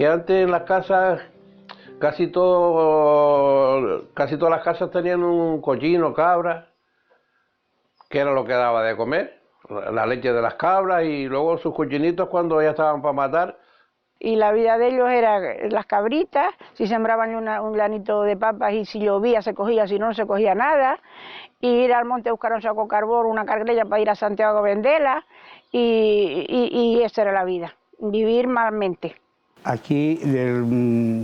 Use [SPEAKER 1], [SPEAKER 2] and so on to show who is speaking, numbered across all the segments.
[SPEAKER 1] que antes en las casas, casi todas las casas tenían un cochino, cabra, que era lo que daba de comer, la leche de las cabras y luego sus cochinitos cuando ya estaban para matar.
[SPEAKER 2] Y la vida de ellos era las cabritas, si sembraban un granito de papas y si llovía se cogía, si no se cogía nada, y ir al monte a buscar un saco de carbón, una cargrella para ir a Santiago a venderla, y esa era la vida, vivir malmente.
[SPEAKER 3] Aquí,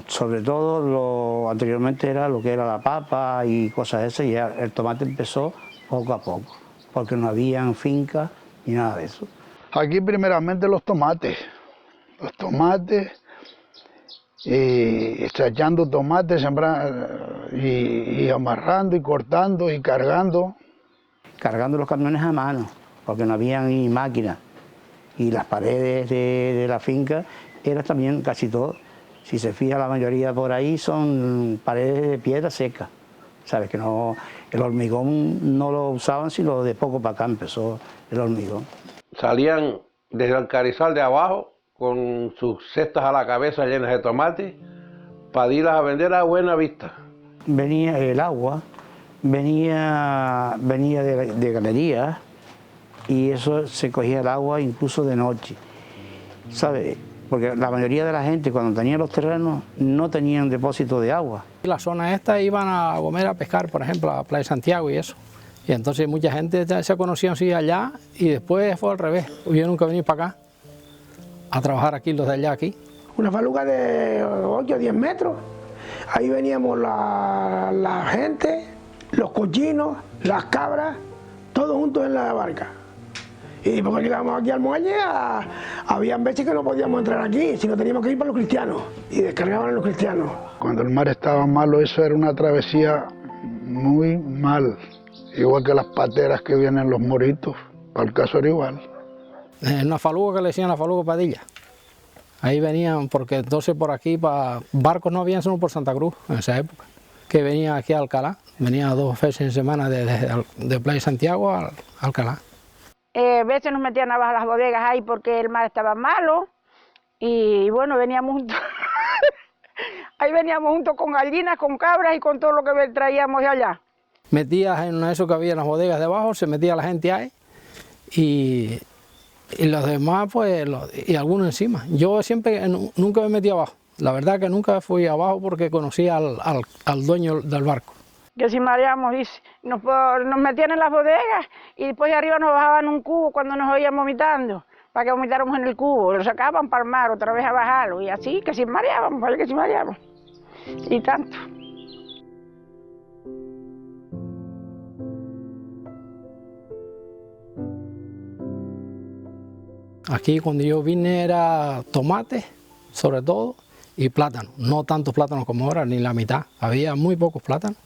[SPEAKER 3] sobre todo, anteriormente era lo que era la papa y cosas esas, y ya el tomate empezó poco a poco, porque no habían fincas ni nada de eso.
[SPEAKER 4] Aquí primeramente los tomates, echando tomates, sembrando y amarrando y cortando y cargando.
[SPEAKER 3] Cargando los camiones a mano, porque no había ni máquinas, y las paredes de la finca era también casi todo. Si se fija, la mayoría por ahí son paredes de piedra seca. Sabes que no, el hormigón no lo usaban, sino de poco para acá empezó el hormigón.
[SPEAKER 1] Salían desde el Carrizal de abajo con sus cestas a la cabeza llenas de tomates para irlas a vender a Buena Vista.
[SPEAKER 3] Venía el agua, venía de galerías, y eso se cogía el agua incluso de noche, ¿sabes? Porque la mayoría de la gente cuando tenía los terrenos no tenían depósito de agua.
[SPEAKER 5] La zona esta iban a comer, a pescar, por ejemplo, a Playa Santiago y eso. Y entonces mucha gente se conocía así allá y después fue al revés. Hubieron que venir para acá a trabajar aquí, los de allá aquí.
[SPEAKER 6] Una faluca de 8 o 10 metros. Ahí veníamos la gente, los cochinos, las cabras, todos juntos en la barca. Y porque llegamos aquí al muelle, habían veces que no podíamos entrar aquí, sino teníamos que ir para los cristianos, y descargaban a los cristianos.
[SPEAKER 4] Cuando el mar estaba malo, eso era una travesía muy mal, igual que las pateras que vienen los moritos, para el caso era igual.
[SPEAKER 5] En una faluca que le decían la faluca Padilla, ahí venían, porque entonces por aquí, barcos no habían sino por Santa Cruz en esa época, que venían aquí a Alcalá, venía 2 veces en semana de Playa Santiago a Alcalá.
[SPEAKER 2] A veces nos metían abajo las bodegas ahí porque el mar estaba malo y bueno, veníamos juntos. Ahí veníamos juntos con gallinas, con cabras y con todo lo que traíamos de allá.
[SPEAKER 5] Metías en eso que había en las bodegas de abajo, se metía la gente ahí y los demás pues, y algunos encima. Yo siempre, nunca me metí abajo, la verdad que nunca fui abajo porque conocía al dueño del barco.
[SPEAKER 2] Que si mareamos, dice, nos metían en las bodegas y después de arriba nos bajaban un cubo cuando nos oían vomitando, para que vomitáramos en el cubo, lo sacaban para el mar, otra vez a bajarlo, y así, que si mareábamos, vale que si mareábamos, y tanto.
[SPEAKER 5] Aquí cuando yo vine era tomate, sobre todo, y plátano, no tantos plátanos como ahora, ni la mitad, había muy pocos plátanos.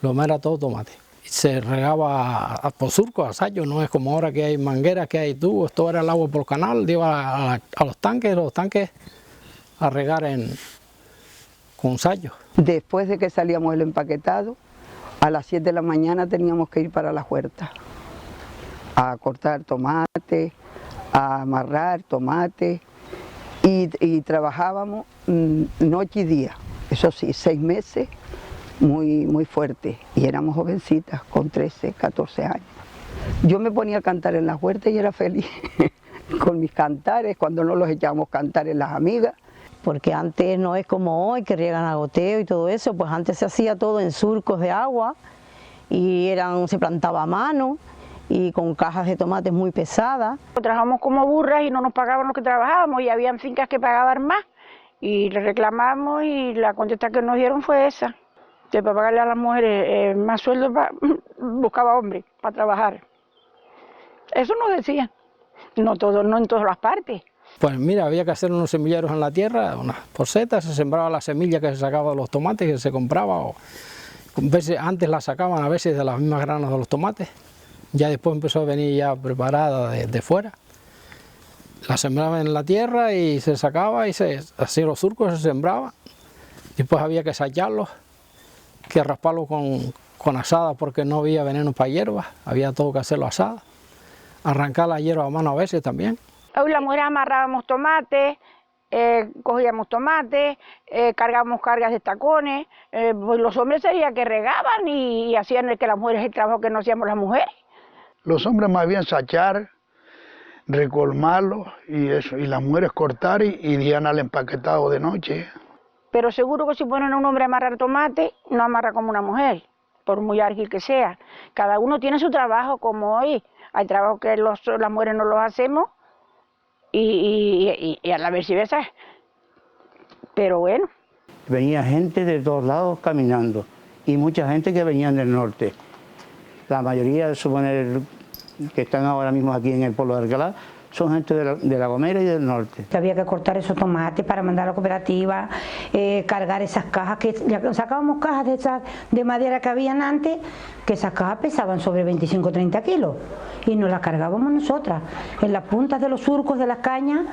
[SPEAKER 5] Lo más era todo tomate. Se regaba por surco, a sayo, no es como ahora que hay mangueras, que hay tubos, todo era el agua por canal, iba a los tanques a regar con sayo.
[SPEAKER 7] Después de que salíamos el empaquetado, a las 7 de la mañana teníamos que ir para la huerta, a cortar tomate, a amarrar tomate, y trabajábamos noche y día, eso sí, 6 meses. Muy fuerte, y éramos jovencitas con 13, 14 años. Yo me ponía a cantar en las huertas y era feliz con mis cantares, cuando no los echábamos cantares las amigas.
[SPEAKER 8] Porque antes no es como hoy, que riegan a goteo y todo eso, pues antes se hacía todo en surcos de agua y se plantaba a mano y con cajas de tomates muy pesadas.
[SPEAKER 2] Trabajamos como burras y no nos pagaban lo que trabajábamos y habían fincas que pagaban más y le reclamamos y la contesta que nos dieron fue esa. Que para pagarle a las mujeres más sueldo buscaba hombres para trabajar. Eso nos decían, no en todas las partes.
[SPEAKER 5] Pues mira, había que hacer unos semilleros en la tierra, unas posetas, se sembraba la semilla que se sacaba de los tomates, que se compraba, o a veces antes la sacaban a veces de las mismas granas de los tomates, ya después empezó a venir ya preparada de fuera. La sembraban en la tierra y se sacaba y se hacían los surcos, se sembraba, después había que sacharlos, que rasparlo con asada porque no había veneno para hierbas, había todo que hacerlo asada, arrancar la hierba a mano a veces también.
[SPEAKER 2] Hoy las mujeres amarrábamos tomates cogíamos tomates, cargábamos cargas de tacones, pues los hombres sería que regaban y hacían que las mujeres el trabajo que no hacíamos las mujeres.
[SPEAKER 4] Los hombres más bien sachar, recolmarlos y eso, y las mujeres cortar y irían al empaquetado de noche.
[SPEAKER 2] Pero seguro que si ponen a un hombre a amarrar tomate, no amarra como una mujer, por muy ágil que sea. Cada uno tiene su trabajo, como hoy. Hay trabajo que las mujeres no los hacemos y a la viceversa. Pero bueno.
[SPEAKER 3] Venía gente de todos lados caminando y mucha gente que venían del norte. La mayoría, suponer, que están ahora mismo aquí en el pueblo de Alcalá, son gente de La Gomera y del norte.
[SPEAKER 9] Había que cortar esos tomates para mandar a la cooperativa, cargar esas cajas, que sacábamos cajas de esas de madera que habían antes, que esas cajas pesaban sobre 25 o 30 kilos, y nos las cargábamos nosotras, en las puntas de los surcos de las cañas.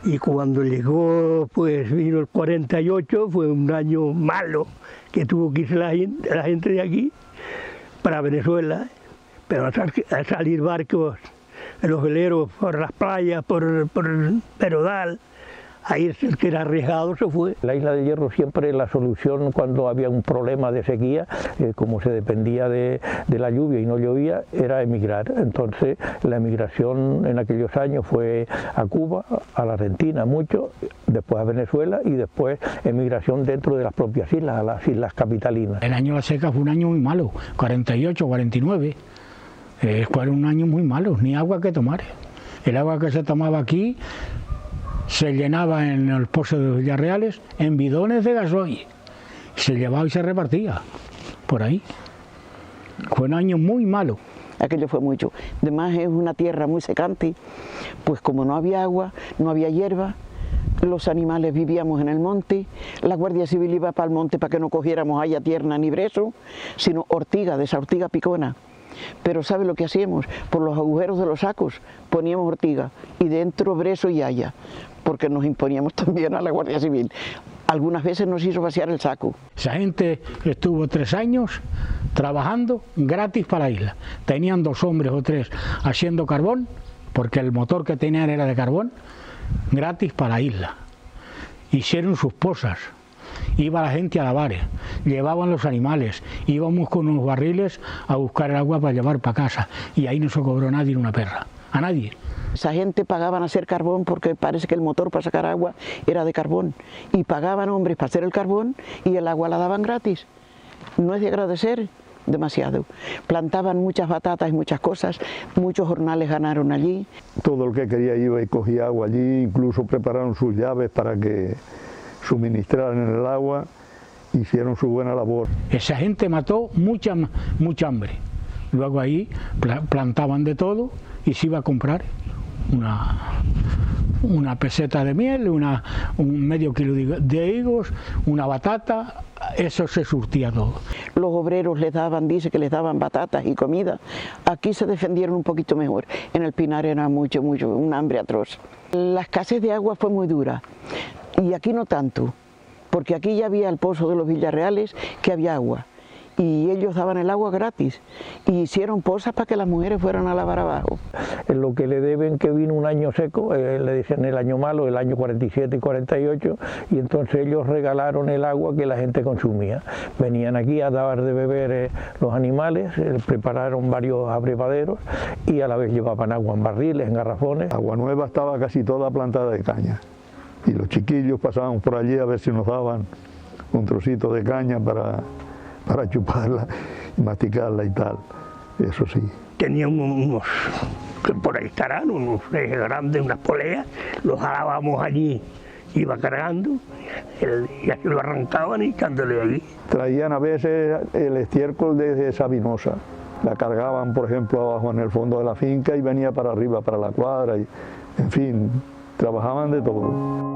[SPEAKER 10] Y cuando llegó, pues vino el 48, fue un año malo, que tuvo que irse la gente de aquí para Venezuela, pero a salir barcos en los veleros por las playas, por Perodal, ahí el que era arriesgado se fue.
[SPEAKER 11] La Isla de Hierro siempre la solución cuando había un problema de sequía, como se dependía de la lluvia y no llovía, era emigrar. Entonces la emigración en aquellos años fue a Cuba, a la Argentina mucho, después a Venezuela y después emigración dentro de las propias islas, a las islas capitalinas.
[SPEAKER 5] El año de la seca fue un año muy malo, 48, 49. Fue un año muy malo, ni agua que tomar. El agua que se tomaba aquí se llenaba en el pozo de Villarreales en bidones de gasoil. Se llevaba y se repartía por ahí. Fue un año muy malo.
[SPEAKER 12] Aquello fue mucho. Además es una tierra muy secante, pues como no había agua, no había hierba, los animales vivíamos en el monte, la Guardia Civil iba para el monte para que no cogiéramos haya tierna ni brezo, sino ortiga, de esa ortiga picona. Pero ¿sabe lo que hacíamos? Por los agujeros de los sacos poníamos ortiga y dentro brezo y haya, porque nos imponíamos también a la Guardia Civil. Algunas veces nos hizo vaciar el saco.
[SPEAKER 5] Esa gente estuvo 3 años trabajando gratis para la isla. Tenían 2 hombres o 3 haciendo carbón, porque el motor que tenían era de carbón, gratis para la isla. Hicieron sus pozas. Iba la gente a lavar, llevaban los animales, íbamos con unos barriles a buscar el agua para llevar para casa y ahí no se cobró nadie una perra, a nadie.
[SPEAKER 12] Esa gente pagaban a hacer carbón porque parece que el motor para sacar agua era de carbón y pagaban hombres para hacer el carbón y el agua la daban gratis. No es de agradecer demasiado. Plantaban muchas batatas y muchas cosas, muchos jornales ganaron allí.
[SPEAKER 13] Todo el que quería iba y cogía agua allí, incluso prepararon sus llaves para que suministraran el agua, hicieron su buena labor.
[SPEAKER 5] Esa gente mató mucha hambre. Luego ahí plantaban de todo y se iba a comprar una peseta de miel, un medio kilo de higos, una batata, eso se surtía todo.
[SPEAKER 12] Los obreros les daban, dice que les daban batatas y comida. Aquí se defendieron un poquito mejor. En el Pinar era mucho, un hambre atroz. La escasez de agua fue muy dura. Y aquí no tanto, porque aquí ya había el pozo de los Villarreales, que había agua, y ellos daban el agua gratis, y hicieron pozas para que las mujeres fueran a lavar abajo.
[SPEAKER 11] En lo que le deben que vino un año seco, le dicen el año malo, el año 47 y 48, y entonces ellos regalaron el agua que la gente consumía. Venían aquí a dar de beber los animales, prepararon varios abrevaderos, y a la vez llevaban agua en barriles, en garrafones.
[SPEAKER 13] Agua Nueva estaba casi toda plantada de caña. Y los chiquillos pasaban por allí a ver si nos daban un trocito de caña para chuparla y masticarla y tal, eso sí.
[SPEAKER 10] Tenían unos, que por ahí estarán, unos grandes, unas poleas, los jalábamos allí, iba cargando, y así lo arrancaban y echándole allí.
[SPEAKER 13] Traían a veces el estiércol desde Sabinosa, la cargaban por ejemplo abajo en el fondo de la finca y venía para arriba, para la cuadra, y en fin, trabajaban de todo.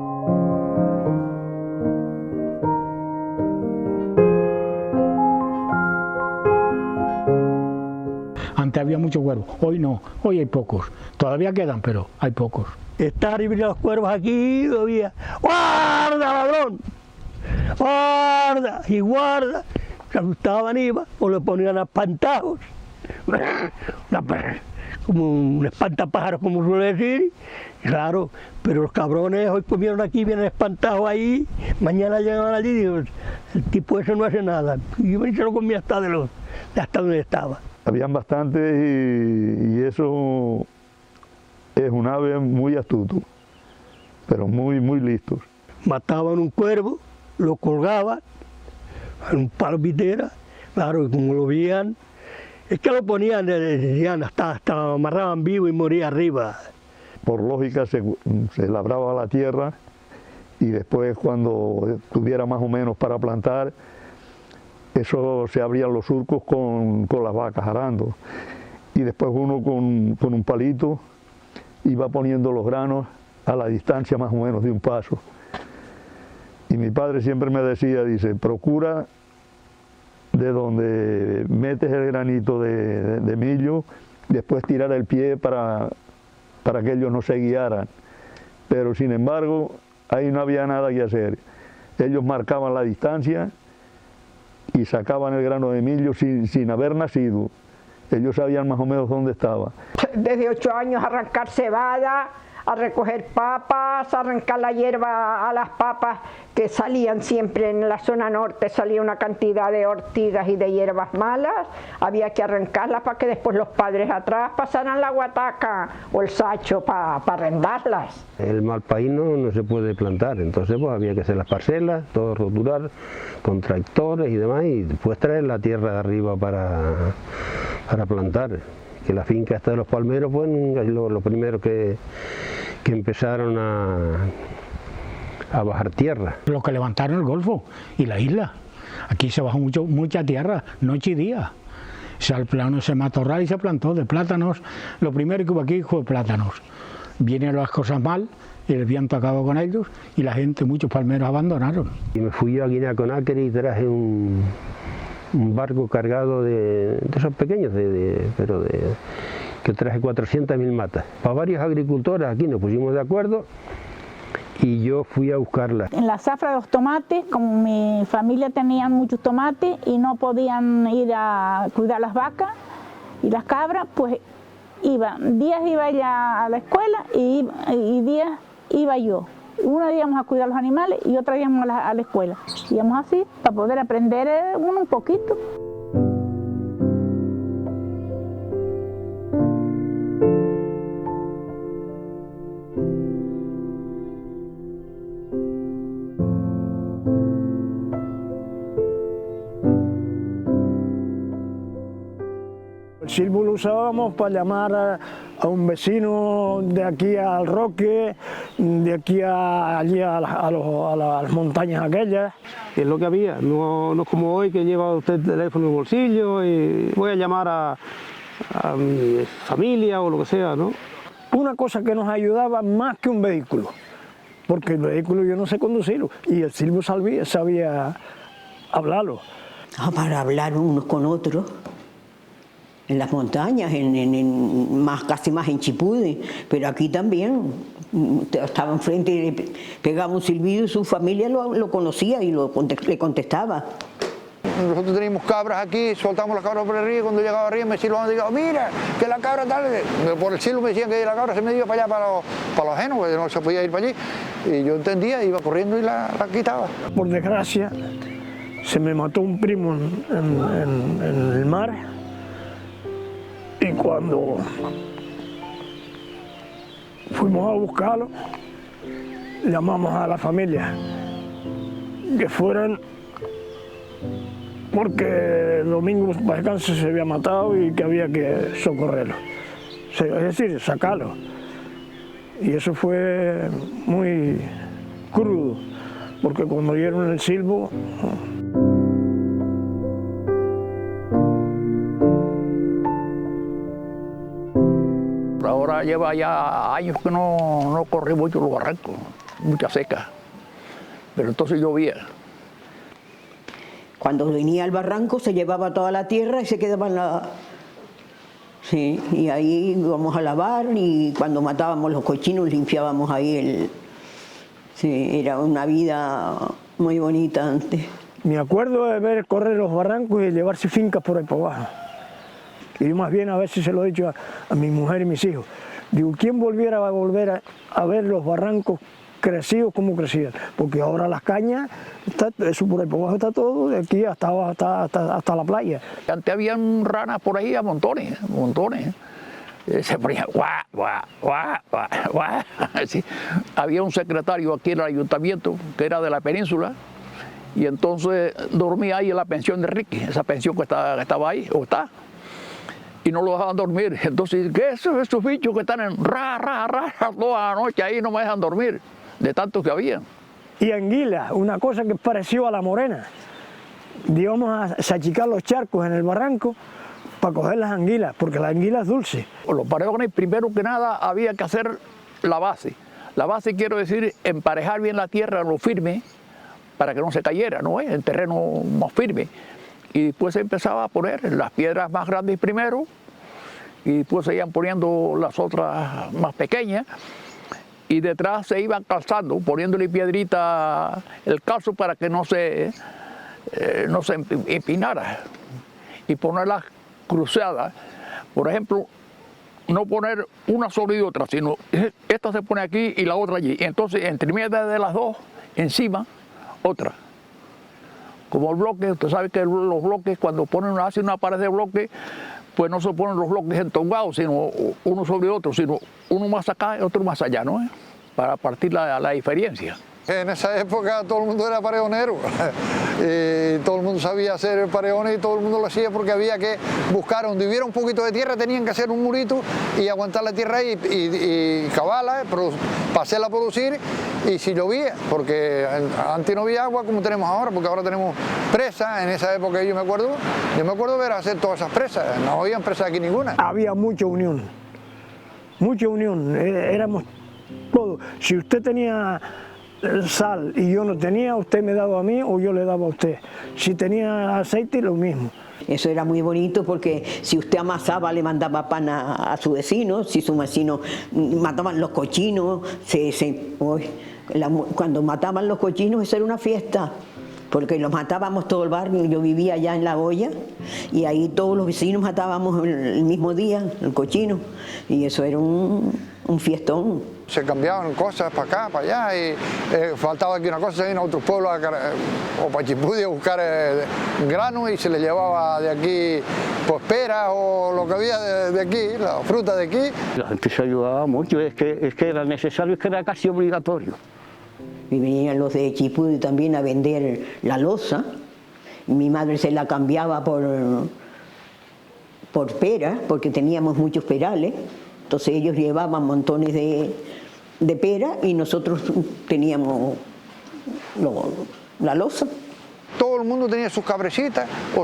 [SPEAKER 5] Antes había muchos cuervos, hoy no, hoy hay pocos. Todavía quedan, pero hay pocos.
[SPEAKER 10] Estar y los cuervos aquí, todavía, ¡guarda, ladrón! ¡Guarda! Y guarda. Se asustaban, iba, o le ponían a espantajos. como un espantapájaros, como suele decir, claro, pero los cabrones hoy comieron aquí, vienen espantados ahí, mañana llegan allí y digo, el tipo ese no hace nada, y yo se lo comí hasta donde estaba.
[SPEAKER 13] Habían bastantes y eso es un ave muy astuto, pero muy, muy listos.
[SPEAKER 10] Mataban un cuervo, lo colgaban en un palo pitera, claro, y como lo veían, es que lo ponían, hasta amarraban vivo y moría arriba.
[SPEAKER 13] Por lógica se labraba la tierra y después cuando tuviera más o menos para plantar, eso se abrían los surcos con las vacas arando. Y después uno con un palito iba poniendo los granos a la distancia más o menos de un paso. Y mi padre siempre me decía, dice, procura de donde metes el granito de millo, después tirar el pie para que ellos no se guiaran. Pero sin embargo, ahí no había nada que hacer. Ellos marcaban la distancia y sacaban el grano de millo sin haber nacido. Ellos sabían más o menos dónde estaba.
[SPEAKER 14] Desde 8 años arrancar cebada, a recoger papas, a arrancar la hierba a las papas que salían siempre en la zona norte, salía una cantidad de ortigas y de hierbas malas, había que arrancarlas para que después los padres atrás pasaran la guataca o el sacho para arrendarlas.
[SPEAKER 15] El malpaíno no se puede plantar, entonces pues había que hacer las parcelas, todo roturar con tractores y demás, y después traer la tierra de arriba para plantar. Que la finca esta de los palmeros fue lo primero que empezaron a bajar tierra.
[SPEAKER 16] Los que levantaron el Golfo y la isla. Aquí se bajó mucha tierra, noche y día. Se alplano ese matorral y se plantó de plátanos. Lo primero que hubo aquí fue plátanos. Vienen las cosas mal, el viento acabó con ellos y la gente, muchos palmeros abandonaron.
[SPEAKER 15] Y me fui yo a Guinea-Conakry y traje un barco cargado de esos pequeños, que traje 400.000 matas. Para varios agricultores aquí nos pusimos de acuerdo y yo fui a buscarlas.
[SPEAKER 17] En la zafra de los tomates, como mi familia tenía muchos tomates y no podían ir a cuidar las vacas y las cabras, pues días iba ella a la escuela y días iba yo. Uno íbamos a cuidar los animales y otro íbamos a la escuela. Íbamos así para poder aprender uno un poquito.
[SPEAKER 6] El silbo lo usábamos para llamar a un vecino de aquí al Roque, de aquí allí a las montañas aquellas.
[SPEAKER 18] Es lo que había, no es como hoy que lleva usted el teléfono en el bolsillo y voy a llamar a mi familia o lo que sea, ¿no?
[SPEAKER 6] Una cosa que nos ayudaba más que un vehículo, porque el vehículo yo no sé conducirlo y el silbo sabía hablarlo.
[SPEAKER 19] Para hablar unos con otros. En las montañas, casi más en Chipudi, pero aquí también. Estaba enfrente y le pegaba un silbido y su familia lo conocía y le contestaba.
[SPEAKER 20] Nosotros teníamos cabras aquí, soltamos las cabras por el río, y cuando llegaba arriba me silbaban y digo, mira, que la cabra tal, por el silbo me decían que la cabra se me iba para allá, para los ajenos, porque no se podía ir para allí. Y yo entendía, iba corriendo y la quitaba.
[SPEAKER 6] Por desgracia, se me mató un primo en el mar. Y cuando fuimos a buscarlo, llamamos a la familia que fueran, porque el domingo Vascance se había matado y que había que socorrerlo, es decir, sacarlo. Y eso fue muy crudo, porque cuando oyeron el silbo,
[SPEAKER 21] ahora lleva ya años que no corrí mucho los barrancos, mucha seca, pero entonces llovía.
[SPEAKER 19] Cuando venía al barranco se llevaba toda la tierra y se quedaba en la... Sí, y ahí íbamos a lavar y cuando matábamos los cochinos limpiábamos ahí Sí, era una vida muy bonita antes.
[SPEAKER 6] Me acuerdo de ver correr los barrancos y llevarse fincas por ahí por abajo. Y más bien a veces se lo he dicho a mi mujer y mis hijos. Digo, ¿quién volviera a volver a ver los barrancos crecidos como crecían? Porque ahora las cañas, eso por ahí por abajo está todo, de aquí hasta la playa.
[SPEAKER 21] Antes habían ranas por ahí a montones, montones. Se ponía guau, guau, guau, guau, guau. Sí. Había un secretario aquí en el ayuntamiento que era de la península y entonces dormía ahí en la pensión de Ricky, esa pensión que estaba ahí, o está. Y no lo dejaban dormir. Entonces, ¿qué es eso? Esos bichos que están en toda la noche ahí no me dejan dormir, de tantos que había.
[SPEAKER 6] Y anguila, una cosa que pareció a la morena. Íbamos a sachicar los charcos en el barranco para coger las anguilas, porque la anguila es dulce.
[SPEAKER 21] Los paredones, primero que nada, había que hacer la base. La base, quiero decir, emparejar bien la tierra en lo firme, para que no se cayera, ¿no? En terreno más firme. Y después se empezaba a poner las piedras más grandes primero, y después se iban poniendo las otras más pequeñas, y detrás se iban calzando, poniéndole piedrita el calzo para que no se empinara, y ponerlas cruzadas. Por ejemplo, no poner una sobre y otra, sino esta se pone aquí y la otra allí. Y entonces, entre medio de las dos, encima, otra. Como el bloque, usted sabe que los bloques, cuando hacen una pared de bloque, pues no se ponen los bloques entongados, sino uno sobre otro, sino uno más acá y otro más allá, ¿no? Para partir la diferencia.
[SPEAKER 20] En esa época todo el mundo era paredonero y todo el mundo sabía hacer paredones y todo el mundo lo hacía porque había que buscar donde hubiera un poquito de tierra, tenían que hacer un murito y aguantar la tierra ahí y cavarla, para hacerla producir, y si llovía, porque antes no había agua como tenemos ahora, porque ahora tenemos presas. En esa época yo me acuerdo ver hacer todas esas presas, no había presas aquí ninguna.
[SPEAKER 6] Había mucha unión, éramos todos. Si usted tenía sal y yo no tenía, usted me daba a mí o yo le daba a usted. Si tenía aceite, lo mismo.
[SPEAKER 19] Eso era muy bonito porque si usted amasaba le mandaba pan a su vecino, si su vecino mataban los cochinos, cuando mataban los cochinos eso era una fiesta, porque los matábamos todo el barrio. Yo vivía allá en La Hoya y ahí todos los vecinos matábamos el mismo día el cochino y eso era un fiestón.
[SPEAKER 20] Se cambiaban cosas para acá, para allá, y faltaba aquí una cosa, se iban a otros pueblos o para Chipudi a buscar grano y se les llevaba de aquí pues peras o lo que había de aquí, la fruta de aquí.
[SPEAKER 1] La gente se ayudaba mucho, es que era necesario, es que era casi obligatorio.
[SPEAKER 19] Y venían los de Chipudi también a vender la loza. Mi madre se la cambiaba por peras, porque teníamos muchos perales. Entonces ellos llevaban montones de pera y nosotros teníamos la loza.
[SPEAKER 20] Todo el mundo tenía sus cabrecitas o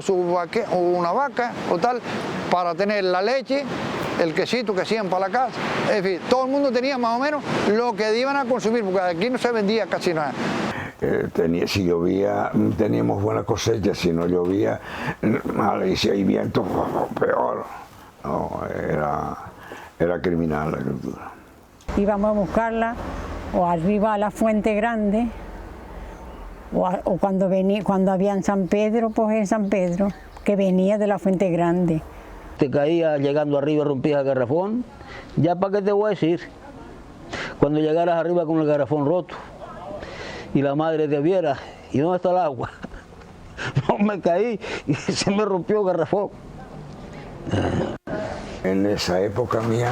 [SPEAKER 20] una vaca o tal para tener la leche, el quesito que hacían para la casa. En fin, todo el mundo tenía más o menos lo que iban a consumir, porque aquí no se vendía casi nada.
[SPEAKER 22] Si llovía teníamos buena cosecha, si no llovía mal, y si hay viento peor. No, era criminal la agricultura.
[SPEAKER 23] Íbamos a buscarla o arriba a la Fuente Grande o cuando había en San Pedro, pues en San Pedro, que venía de la Fuente Grande.
[SPEAKER 1] Te caía llegando arriba, rompías el garrafón, ya para qué te voy a decir, cuando llegaras arriba con el garrafón roto y la madre te viera, ¿y dónde está el agua? No, me caí y se me rompió el garrafón.
[SPEAKER 22] En esa época mía,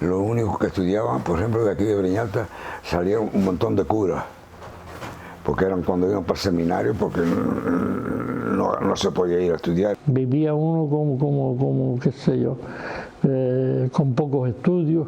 [SPEAKER 22] los únicos que estudiaban, por ejemplo, de aquí de Breñalta, salieron un montón de curas, porque eran cuando iban para el seminario, porque no se podía ir a estudiar.
[SPEAKER 11] Vivía uno como qué sé yo, con pocos estudios,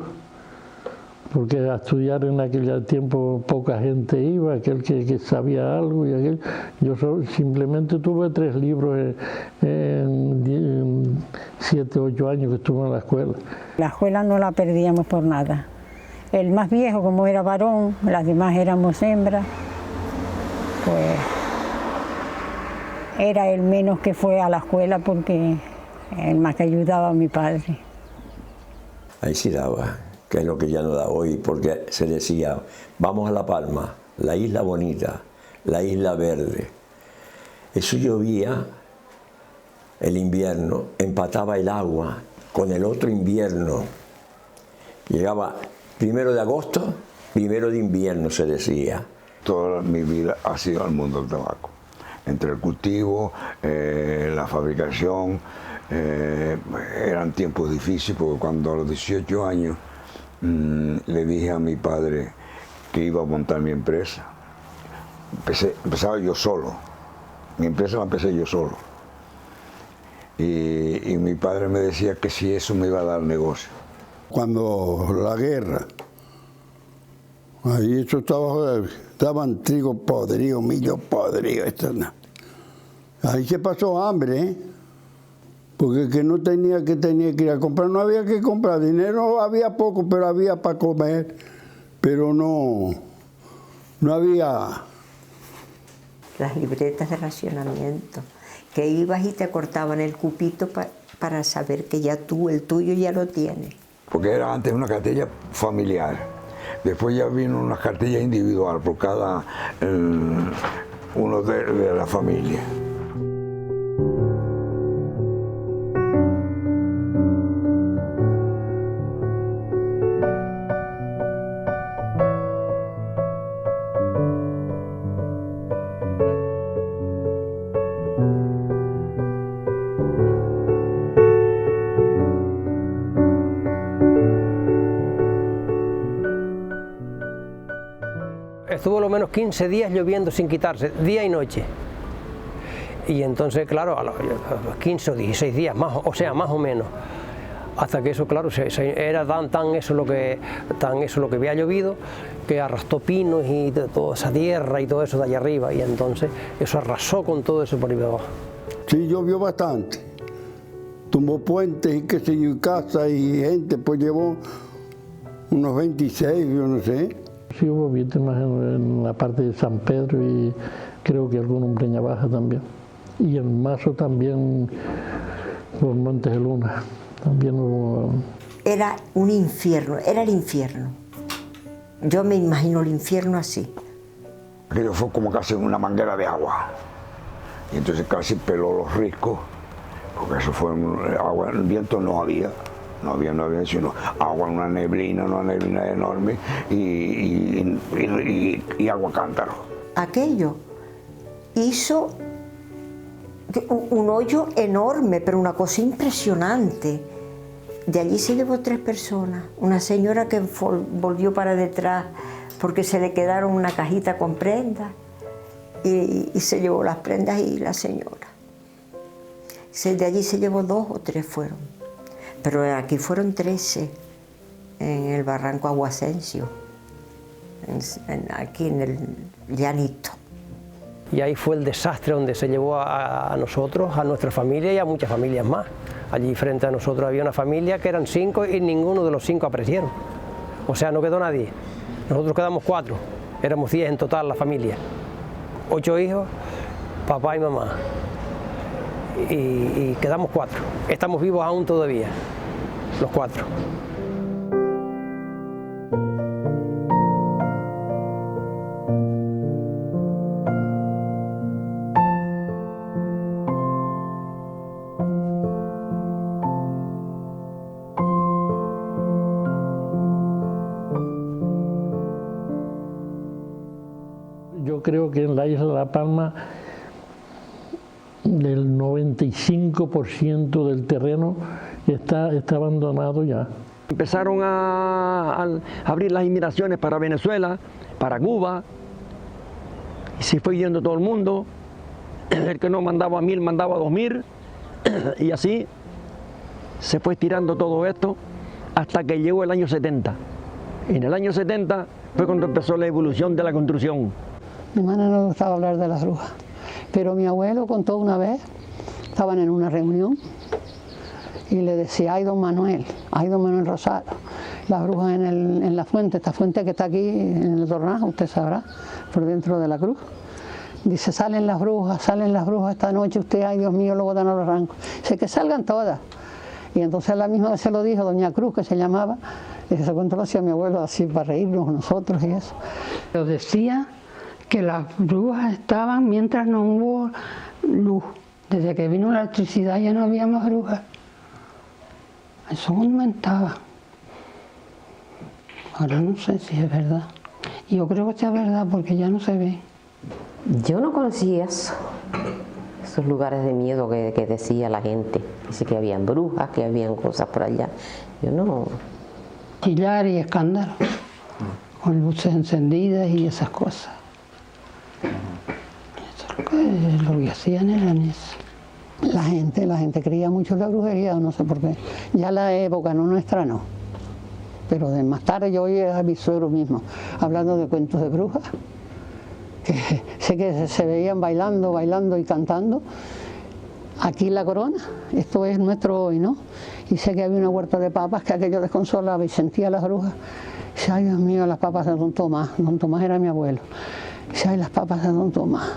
[SPEAKER 11] porque a estudiar en aquel tiempo poca gente iba, aquel que sabía algo y aquel. Yo simplemente tuve 3 libros en 7, 8 años que estuve en la escuela.
[SPEAKER 23] La escuela no la perdíamos por nada. El más viejo, como era varón, las demás éramos hembras, pues era el menos que fue a la escuela porque el más que ayudaba a mi padre.
[SPEAKER 24] Ahí sí daba, que es lo que ya no da hoy, porque se decía, vamos a La Palma, la isla bonita, la isla verde. Eso llovía el invierno, empataba el agua con el otro invierno. Llegaba 1 de agosto, 1 de invierno se decía.
[SPEAKER 22] Toda mi vida ha sido el mundo del tabaco. Entre el cultivo, la fabricación, eran tiempos difíciles porque cuando a los 18 años le dije a mi padre que iba a montar mi empresa, empezaba yo solo. Mi empresa la empecé yo solo. Y mi padre me decía que si eso me iba a dar negocio.
[SPEAKER 2] Cuando la guerra, ahí eso estaban trigo podrido, millo podrido, ahí se pasó hambre, ¿eh? Porque que no tenía que ir a comprar, no había que comprar, dinero había poco, pero había para comer, pero no había.
[SPEAKER 4] Las libretas de racionamiento, que ibas y te cortaban el cupito para saber que ya tú, el tuyo ya lo tienes.
[SPEAKER 22] Porque era antes una cartilla familiar, después ya vino una cartilla individual por cada uno de la familia.
[SPEAKER 7] Estuvo lo menos 15 días lloviendo sin quitarse, día y noche. Y entonces, claro, a los 15 o 16 días, más o menos. Hasta que eso, claro, era tan eso lo que había llovido, que arrastró pinos y toda esa tierra y todo eso de allá arriba. Y entonces eso arrasó con todo eso por ahí abajo.
[SPEAKER 2] Sí, llovió bastante. Tumbó puentes y qué sé yo, casa y gente, pues llevó unos 26, yo no sé.
[SPEAKER 11] Sí hubo víctimas en la parte de San Pedro y creo que algunos en Breña Baja también. Y en Mazo también, por Montes de Luna, también hubo.
[SPEAKER 4] Era un infierno, era el infierno. Yo me imagino el infierno así.
[SPEAKER 22] Aquello fue como casi una manguera de agua. Y entonces casi peló los riscos, porque eso fue agua, el viento no había, sino agua, una neblina enorme y agua cántaro.
[SPEAKER 4] Aquello hizo un hoyo enorme, pero una cosa impresionante. De allí se llevó 3 personas, una señora que volvió para detrás porque se le quedaron una cajita con prendas y se llevó las prendas y la señora. De allí se llevó 2 o 3 fueron. Pero aquí fueron 13, en el barranco Aguasensio, aquí en el llanito.
[SPEAKER 7] Y ahí fue el desastre donde se llevó a nosotros, a nuestra familia y a muchas familias más. Allí frente a nosotros había una familia que eran 5 y ninguno de los 5 aparecieron. O sea, no quedó nadie. Nosotros quedamos 4, éramos 10 en total la familia. 8 hijos, papá y mamá. Y quedamos 4. Estamos vivos aún todavía, los 4.
[SPEAKER 11] Yo creo que en la isla de La Palma el 95% del terreno está abandonado ya.
[SPEAKER 8] Empezaron a abrir las inmigraciones para Venezuela, para Cuba, y se fue yendo todo el mundo. El que no mandaba 1000 mandaba 2000, y así se fue estirando todo esto hasta que llegó el año 70. En el año 70 fue cuando empezó la evolución de la construcción.
[SPEAKER 25] Mi hermana no le gustaba hablar de las brujas, pero mi abuelo contó una vez, estaban en una reunión y le decía, ay don Manuel Rosado, las brujas en la fuente, esta fuente que está aquí en el Tornajo, usted sabrá, por dentro de la cruz. Dice, salen las brujas esta noche, usted, ay Dios mío, luego dan a los arrancos. Dice, que salgan todas. Y entonces la misma vez se lo dijo doña Cruz, que se llamaba, y ese cuento lo hacía mi abuelo así para reírnos nosotros y eso.
[SPEAKER 26] Yo decía que las brujas estaban mientras no hubo luz,
[SPEAKER 25] Desde que vino la electricidad ya no había más brujas. Eso aumentaba. Ahora no sé si es verdad. Yo creo que sea verdad porque ya no se ve.
[SPEAKER 3] Yo no conocía eso. Esos lugares de miedo que decía la gente. Dice que habían brujas, que habían cosas por allá. Yo no.
[SPEAKER 25] Chillar y escándalo. Con luces encendidas y esas cosas. Eso es lo que hacían eran eso. La gente creía mucho en la brujería, no sé por qué. Ya la época, no nuestra, no. Pero de más tarde yo oí a mi suegro mismo, hablando de cuentos de brujas, que sé que se veían bailando y cantando. Aquí en La Corona, esto es nuestro hoy, ¿no? Y sé que había una huerta de papas que aquello desconsolaba y sentía a las brujas. Y dice, ay Dios mío, las papas de Don Tomás era mi abuelo. Y dice, ay, las papas de Don Tomás.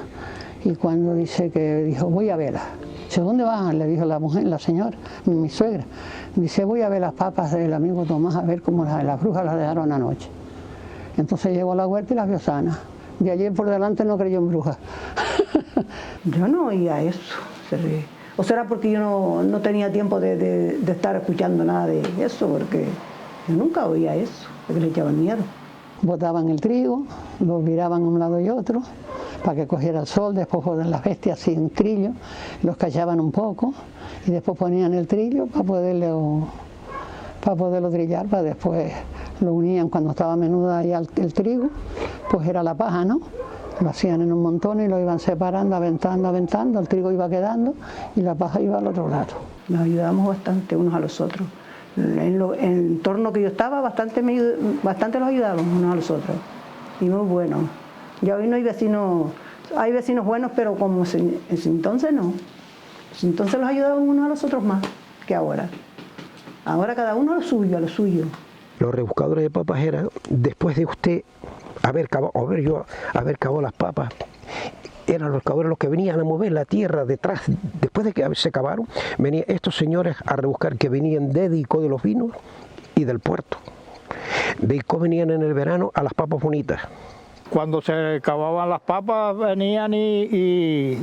[SPEAKER 25] Y cuando dice que dijo, voy a verlas. Dice, ¿dónde vas? Le dijo la mujer, la señora, mi suegra. Dice, voy a ver las papas del amigo Tomás, a ver cómo las brujas las dejaron anoche. Entonces llegó a la huerta y las vio sanas. De ayer por delante no creyó en brujas.
[SPEAKER 5] Yo no oía eso. O será porque yo no tenía tiempo de estar escuchando nada de eso, porque yo nunca oía eso, porque le echaban miedo.
[SPEAKER 25] Botaban el trigo, lo viraban a un lado y otro, para que cogiera el sol, después ponían las bestias sin trillo, los callaban un poco, y después ponían el trillo para poderlo trillar, para después lo unían cuando estaba menuda ya el trigo, pues era la paja, ¿no? Lo hacían en un montón y lo iban separando, aventando, el trigo iba quedando y la paja iba al otro lado.
[SPEAKER 5] Nos ayudábamos bastante unos a los otros. En el entorno que yo estaba, bastante los ayudábamos unos a los otros. Y muy buenos. Ya hoy no hay vecinos buenos, pero como en ese entonces no. En entonces los ayudábamos unos a los otros más que ahora. Ahora cada uno a lo suyo.
[SPEAKER 9] Los rebuscadores de papas eran, después de usted haber cavado las papas, eran los rebuscadores los que venían a mover la tierra detrás. Después de que se cavaron, venían estos señores a rebuscar, que venían de Icó de los Vinos y del puerto. De Icó venían en el verano a las papas bonitas.
[SPEAKER 10] Cuando se cavaban las papas venían y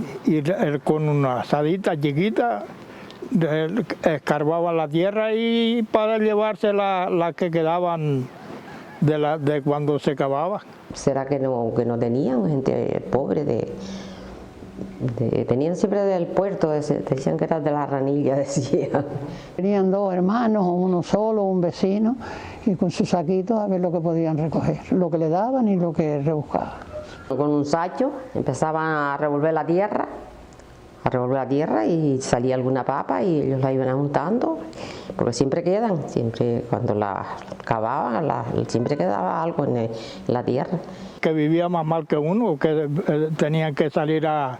[SPEAKER 10] con unas asaditas chiquitas escarbaban la tierra y para llevarse las que quedaban de cuando se cavaba.
[SPEAKER 3] ¿Será que no tenían gente pobre? Tenían siempre del puerto, decían que era de la ranilla, decían.
[SPEAKER 25] Tenían dos hermanos, uno solo, un vecino, y con sus saquitos a ver lo que podían recoger, lo que le daban y lo que rebuscaban.
[SPEAKER 3] Con un sacho empezaban a revolver la tierra y salía alguna papa y ellos la iban juntando, porque siempre cuando la cavaban, siempre quedaba algo en la tierra.
[SPEAKER 10] Que vivía más mal que uno, que tenían que salir a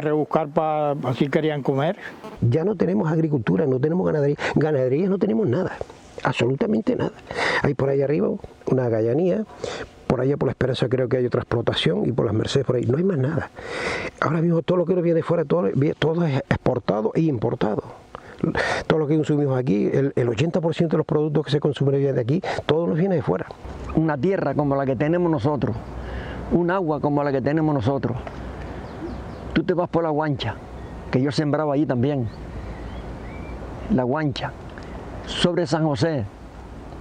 [SPEAKER 10] rebuscar para si querían comer.
[SPEAKER 9] Ya no tenemos agricultura, no tenemos ganadería no tenemos nada, absolutamente nada. Hay por ahí arriba una gallanía, por allá por la Esperanza creo que hay otra explotación y por las Mercedes por ahí, no hay más nada. Ahora mismo todo lo que nos viene de fuera, todo es exportado e importado. Todo lo que consumimos aquí, el 80% de los productos que se consumen de aquí, todo nos viene de fuera.
[SPEAKER 8] Una tierra como la que tenemos nosotros, un agua como la que tenemos nosotros. Tú te vas por la Guancha, que yo sembraba allí también, la Guancha, sobre San José,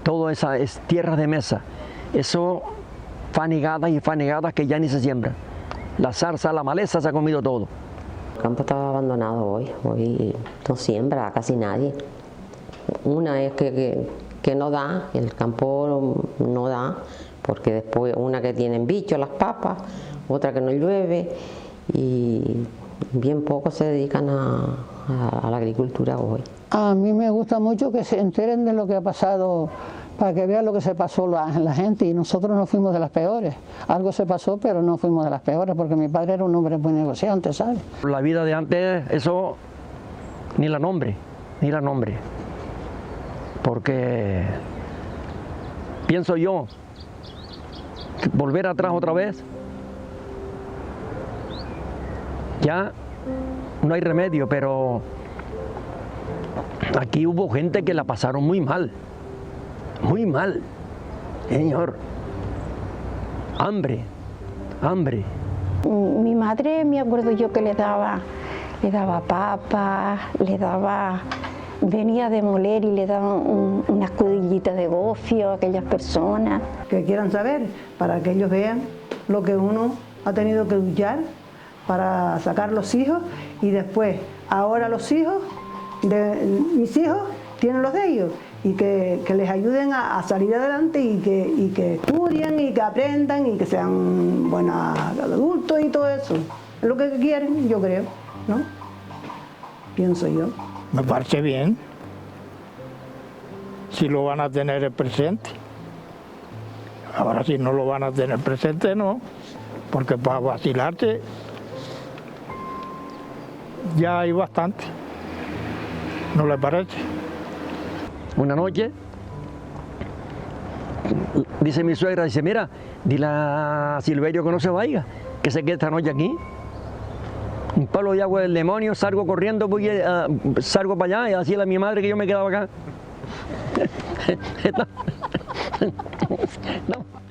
[SPEAKER 8] todo esa es tierra de mesa, eso fanegadas que ya ni se siembran. La zarza, la maleza se ha comido todo.
[SPEAKER 3] El campo estaba abandonado hoy no siembra casi nadie. Una es que no da, el campo no da, porque después una que tienen bichos las papas, otra que no llueve, y bien pocos se dedican a la agricultura hoy.
[SPEAKER 25] A mí me gusta mucho que se enteren de lo que ha pasado, para que vean lo que se pasó la gente, y nosotros no fuimos de las peores. Algo se pasó, pero no fuimos de las peores, porque mi padre era un hombre muy negociante, ¿sabes?
[SPEAKER 8] La vida de antes, eso ni la nombre, porque pienso yo, volver atrás otra vez, ya no hay remedio, pero aquí hubo gente que la pasaron muy mal, señor. Hambre.
[SPEAKER 17] Mi madre, me acuerdo yo que le
[SPEAKER 12] le daba papas, le daba, venía de moler y le daba unas cudillitas de gofio a aquellas personas.
[SPEAKER 5] Que quieran saber, para que ellos vean lo que uno ha tenido que luchar para sacar los hijos, y después, ahora los hijos, mis hijos, tienen los de ellos, y que les ayuden a salir adelante y que estudien y que aprendan y que sean buenos adultos y todo eso. Es lo que quieren, yo creo, ¿no? Pienso yo.
[SPEAKER 10] Me parece bien, si lo van a tener presente. Ahora si no lo van a tener presente, no, porque para vacilarse ya hay bastante, ¿no le parece?
[SPEAKER 8] Una noche, dice mi suegra, dice, mira, dile a Silverio que no se vaya, que se quede esta noche aquí. Un palo de agua del demonio, salgo corriendo, salgo para allá y así a mi madre que yo me quedaba acá. No.